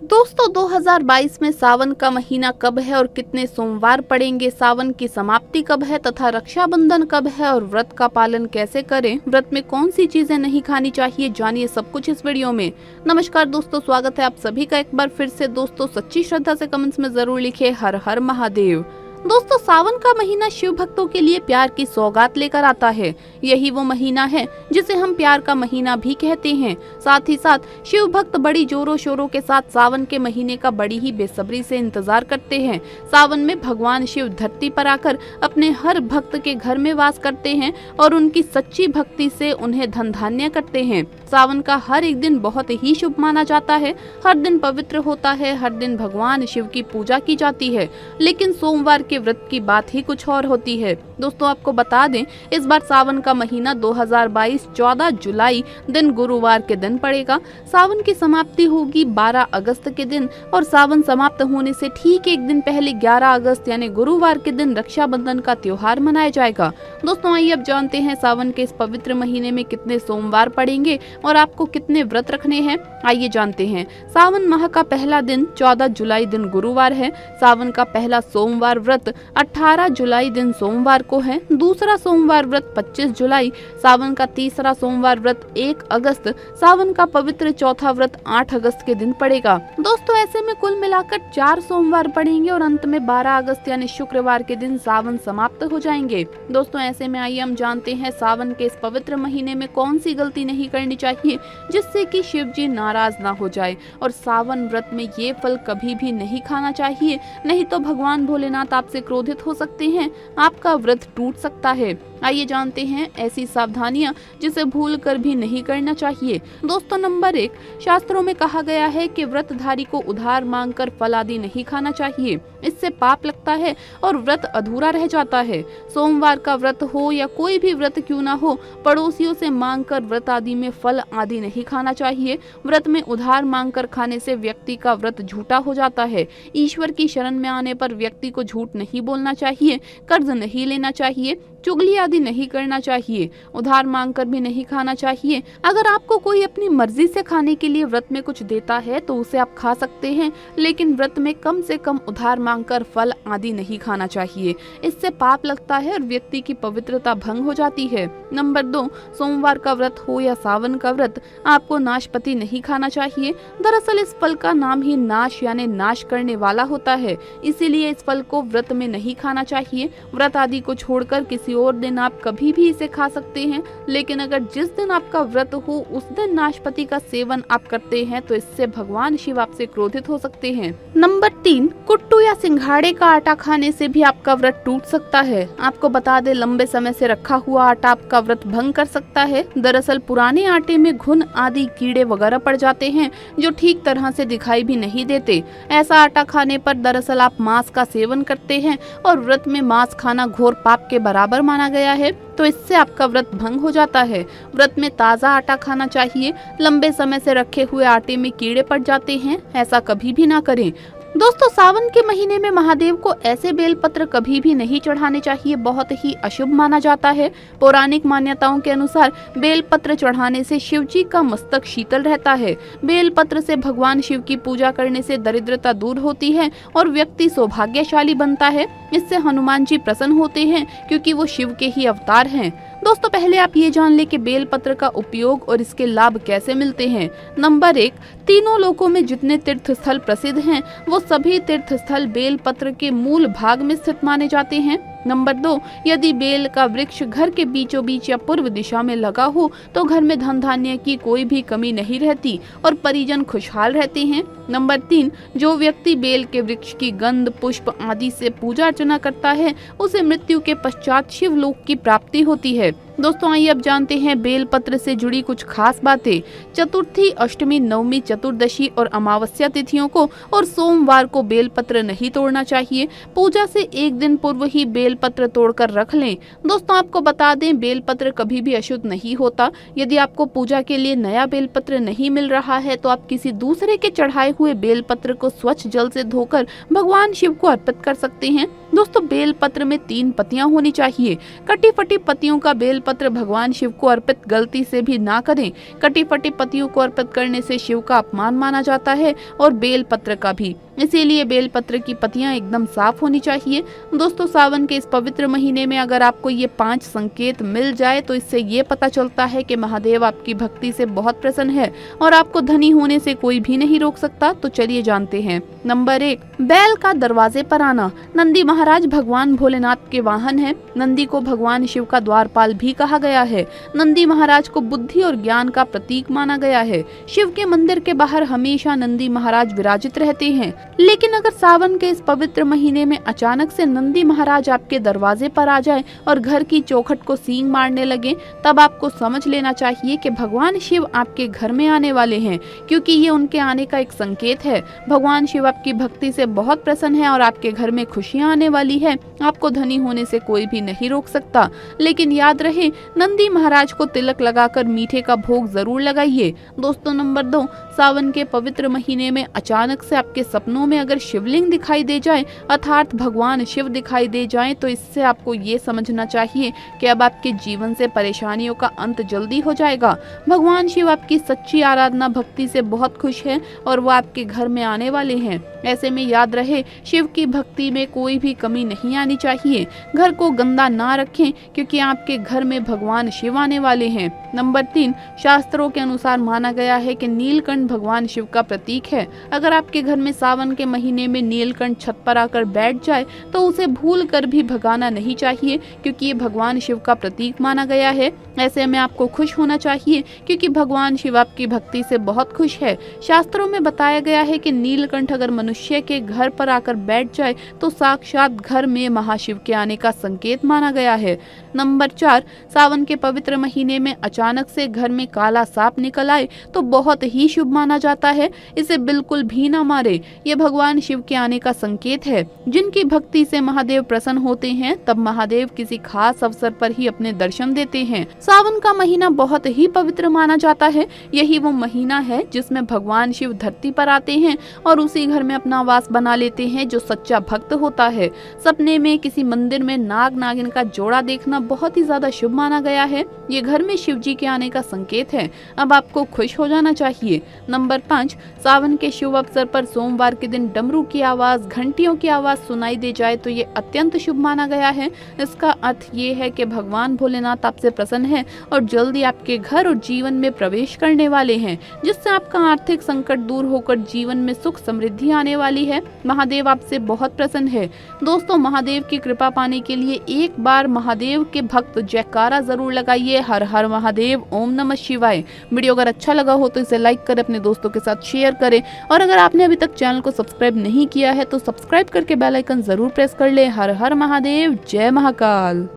दोस्तों 2022 में सावन का महीना कब है और कितने सोमवार पड़ेंगे, सावन की समाप्ति कब है तथा रक्षाबंधन कब है और व्रत का पालन कैसे करें, व्रत में कौन सी चीजें नहीं खानी चाहिए, जानिए सब कुछ इस वीडियो में। नमस्कार दोस्तों, स्वागत है आप सभी का एक बार फिर से। दोस्तों सच्ची श्रद्धा से कमेंट्स में जरूर लिखे हर हर महादेव। दोस्तों सावन का महीना शिव भक्तों के लिए प्यार की सौगात लेकर आता है। यही वो महीना है जिसे हम प्यार का महीना भी कहते हैं। साथ ही साथ शिव भक्त बड़ी जोरों शोरों के साथ सावन के महीने का बड़ी ही बेसब्री से इंतजार करते हैं। सावन में भगवान शिव धरती पर आकर अपने हर भक्त के घर में वास करते हैं और उनकी सच्ची भक्ति से उन्हें धन धान्य करते हैं। सावन का हर एक दिन बहुत ही शुभ माना जाता है। हर दिन पवित्र होता है, हर दिन भगवान शिव की पूजा की जाती है। लेकिन सोमवार के व्रत की बात ही कुछ और होती है। दोस्तों आपको बता दें, इस बार सावन का महीना 2022 14 जुलाई दिन गुरुवार के दिन पड़ेगा। सावन की समाप्ति होगी 12 अगस्त के दिन और सावन समाप्त होने से ठीक एक दिन पहले 11 अगस्त यानी गुरुवार के दिन रक्षाबंधन का त्योहार मनाया जाएगा। दोस्तों आइए अब जानते हैं सावन के इस पवित्र महीने में कितने सोमवार पड़ेंगे और आपको कितने व्रत रखने हैं। आइए जानते हैं। सावन माह का पहला दिन 14 जुलाई दिन गुरुवार है। सावन का पहला सोमवार व्रत 18 जुलाई दिन सोमवार को है। दूसरा सोमवार व्रत 25 जुलाई। सावन का तीसरा सोमवार व्रत 1 अगस्त। सावन का पवित्र चौथा व्रत 8 अगस्त के दिन पड़ेगा। दोस्तों ऐसे में कुल मिलाकर 4 सोमवार पड़ेंगे और अंत में 12 अगस्त यानी शुक्रवार के दिन सावन समाप्त हो जाएंगे। दोस्तों ऐसे में आइए हम जानते हैं सावन के इस पवित्र महीने में कौन सी गलती नहीं करनी चाहिए जिससे कि शिव जी नाराज ना हो जाए। और सावन व्रत में ये फल कभी भी नहीं खाना चाहिए, नहीं तो भगवान भोलेनाथ आपसे क्रोधित हो सकते हैं, आपका व्रत टूट सकता है। आइए जानते हैं ऐसी सावधानियां जिसे भूल कर भी नहीं करना चाहिए। दोस्तों नंबर 1, शास्त्रों में कहा गया है कि व्रतधारी को उधार मांगकर फल आदि नहीं खाना चाहिए, इससे पाप लगता है और व्रत अधूरा रह जाता है। सोमवार का व्रत हो या कोई भी व्रत क्यों ना हो, पड़ोसियों से मांगकर व्रत आदि में फल आदि नहीं खाना चाहिए। व्रत में उधार मांगकर खाने से व्यक्ति का व्रत झूठा हो जाता है। ईश्वर की शरण में आने पर व्यक्ति को झूठ नहीं बोलना चाहिए, कर्ज नहीं लेना चाहिए, चुगली आदि नहीं करना चाहिए, उधार मांगकर भी नहीं खाना चाहिए। अगर आपको कोई अपनी मर्जी से खाने के लिए व्रत में कुछ देता है तो उसे आप खा सकते हैं, लेकिन व्रत में कम से कम उधार मांगकर फल आदि नहीं खाना चाहिए, इससे पाप लगता है और व्यक्ति की पवित्रता भंग हो जाती है। नंबर 2, सोमवार का व्रत हो या सावन का व्रत, आपको नाशपति नहीं खाना चाहिए। दरअसल इस फल का नाम ही नाश यानी नाश करने वाला होता है, इसीलिए इस फल को व्रत में नहीं खाना चाहिए। व्रत आदि को छोड़कर किसी और दिन आप कभी भी इसे खा सकते हैं, लेकिन अगर जिस दिन आपका व्रत हो उस दिन नाशपति का सेवन आप करते हैं तो इससे भगवान शिव आपसे क्रोधित हो सकते हैं। नंबर 3, कुट्टू या सिंघाड़े का आटा खाने से भी आपका व्रत टूट सकता है। आपको बता दें, लंबे समय से रखा हुआ आटा आपका व्रत भंग कर सकता है। दरअसल पुराने आटे में घुन आदि कीड़े वगैरह पड़ जाते हैं जो ठीक तरह से दिखाई भी नहीं देते। ऐसा आटा खाने पर दरअसल आप मांस का सेवन करते हैं और व्रत में मांस खाना घोर पाप के बराबर माना गया है, तो इससे आपका व्रत भंग हो जाता है। व्रत में ताज़ा आटा खाना चाहिए। लंबे समय से रखे हुए आटे में कीड़े पड़ जाते हैं, ऐसा कभी भी ना करें। दोस्तों सावन के महीने में महादेव को ऐसे बेलपत्र कभी भी नहीं चढ़ाने चाहिए, बहुत ही अशुभ माना जाता है। पौराणिक मान्यताओं के अनुसार बेलपत्र चढ़ाने से शिव जी का मस्तक शीतल रहता है। बेलपत्र से भगवान शिव की पूजा करने से दरिद्रता दूर होती है और व्यक्ति सौभाग्यशाली बनता है। इससे हनुमान जी प्रसन्न होते हैं क्योंकि वो शिव के ही अवतार हैं। दोस्तों पहले आप ये जान ले कि बेलपत्र का उपयोग और इसके लाभ कैसे मिलते हैं। नंबर 1, तीनों लोकों में जितने तीर्थ स्थल प्रसिद्ध हैं वो सभी तीर्थ स्थल बेलपत्र के मूल भाग में स्थित माने जाते हैं। नंबर 2, यदि बेल का वृक्ष घर के बीचों बीच या पूर्व दिशा में लगा हो तो घर में धन धान्य की कोई भी कमी नहीं रहती और परिजन खुशहाल रहते हैं। नंबर 3, जो व्यक्ति बेल के वृक्ष की गंध पुष्प आदि से पूजा अर्चना करता है उसे मृत्यु के पश्चात शिवलोक की प्राप्ति होती है। दोस्तों आइए अब जानते हैं बेलपत्र से जुड़ी कुछ खास बातें। चतुर्थी, अष्टमी, नवमी, चतुर्दशी और अमावस्या तिथियों को और सोमवार को बेलपत्र नहीं तोड़ना चाहिए। पूजा से एक दिन पूर्व ही बेलपत्र तोड़कर रख लें। दोस्तों आपको बता दें, बेलपत्र कभी भी अशुद्ध नहीं होता। यदि आपको पूजा के लिए नया बेलपत्र नहीं मिल रहा है तो आप किसी दूसरे के चढ़ाए हुए बेलपत्र को स्वच्छ जल से धोकर भगवान शिव को अर्पित कर सकते हैं। दोस्तों बेलपत्र में 3 पत्तियां होनी चाहिए। कटी फटी पत्तियों का बेल बेलपत्र भगवान शिव को अर्पित गलती से भी ना करें। कटी फटी पत्तियों को अर्पित करने से शिव का अपमान माना जाता है और बेलपत्र का भी, इसीलिए बेलपत्र की पत्तियां एकदम साफ होनी चाहिए। दोस्तों, सावन के इस पवित्र महीने में अगर आपको ये 5 संकेत मिल जाए तो इससे ये पता चलता है कि महादेव आपकी भक्ति से बहुत प्रसन्न है और आपको धनी होने से कोई भी नहीं रोक सकता। तो चलिए जानते हैं। नंबर 1, बैल का दरवाजे पर आना। नंदी महाराज भगवान भोलेनाथ के वाहन है। नंदी को भगवान शिव का द्वारपाल भी कहा गया है। नंदी महाराज को बुद्धि और ज्ञान का प्रतीक माना गया है। शिव के मंदिर के बाहर हमेशा नंदी महाराज विराजित रहते हैं। लेकिन अगर सावन के इस पवित्र महीने में अचानक से नंदी महाराज आपके दरवाजे पर आ जाए और घर की चौखट को सींग मारने लगे, तब आपको समझ लेना चाहिए कि भगवान शिव आपके घर में आने वाले हैं, क्योंकि ये उनके आने का एक संकेत है। भगवान शिव आपकी भक्ति से बहुत प्रसन्न है और आपके घर में खुशियां आने वाली है। आपको धनी होने से कोई भी नहीं रोक सकता। लेकिन याद रहे, नंदी महाराज को तिलक लगाकर मीठे का भोग जरूर लगाइए। दोस्तों, नंबर 2, सावन के पवित्र महीने में अचानक से आपके सपनों में अगर शिवलिंग दिखाई दे जाए, अर्थात भगवान शिव दिखाई दे जाए, तो इससे आपको ये समझना चाहिए कि अब आपके जीवन से परेशानियों का अंत जल्दी हो जाएगा। भगवान शिव आपकी सच्ची आराधना भक्ति से बहुत खुश है और वो आपके घर में आने वाले हैं। ऐसे में याद रहे, शिव की भक्ति में कोई भी कमी नहीं आनी चाहिए। घर को गंदा ना रखें, क्योंकि आपके घर में भगवान शिव आने वाले हैं। नंबर 3, शास्त्रों के अनुसार माना गया है कि नीलकंठ भगवान शिव का प्रतीक है। अगर आपके घर में सावन के महीने में नीलकंठ छत पर आकर बैठ जाए तो उसे भूल कर भी भगाना नहीं चाहिए, क्योंकि ये भगवान शिव का प्रतीक माना गया है। ऐसे में आपको खुश होना चाहिए, क्योंकि भगवान शिव आपकी भक्ति से बहुत खुश है। शास्त्रों में बताया गया है कि नीलकंठ अगर मनुष्य के घर पर आकर बैठ जाए तो साक्षात घर में महाशिव के आने का संकेत माना गया है। नंबर 4, सावन के पवित्र महीने में अचानक से घर में काला सांप निकल आए तो बहुत ही शुभ माना जाता है। इसे बिल्कुल भी ना मारे, ये भगवान शिव के आने का संकेत है। जिनकी भक्ति से महादेव प्रसन्न होते हैं, तब महादेव किसी खास अवसर पर ही अपने दर्शन देते हैं। सावन का महीना बहुत ही पवित्र माना जाता है। यही वो महीना है जिसमें भगवान शिव धरती पर आते हैं और उसी घर में अपना वास बना लेते हैं जो सच्चा भक्त होता है। सपने में किसी मंदिर में नाग नागिन का जोड़ा देखना बहुत ही ज्यादा शुभ माना गया है। ये घर में शिव जी के आने का संकेत है। अब आपको खुश हो जाना चाहिए। नंबर 5, सावन के शुभ अवसर पर सोमवार के दिन डमरू की आवाज, घंटियों की आवाज सुनाई दे जाए तो ये अत्यंत शुभ माना गया है। इसका अर्थ ये है कि भगवान भोलेनाथ आपसे प्रसन्न है और जल्दी आपके घर और जीवन में प्रवेश करने वाले हैं, जिससे आपका आर्थिक संकट दूर होकर जीवन में सुख समृद्धि आने वाली है। महादेव आपसे बहुत प्रसन्न है। दोस्तों, महादेव की कृपा पाने के लिए एक बार महादेव के भक्त जयकारा जरूर लगाइए। हर हर महादेव, ओम नमः शिवाय। वीडियो अगर अच्छा लगा हो तो इसे लाइक करें, अपने दोस्तों के साथ शेयर करें और अगर आपने अभी तक चैनल को सब्सक्राइब नहीं किया है तो सब्सक्राइब करके बेल आइकन जरूर प्रेस कर ले। हर हर महादेव, जय महाकाल।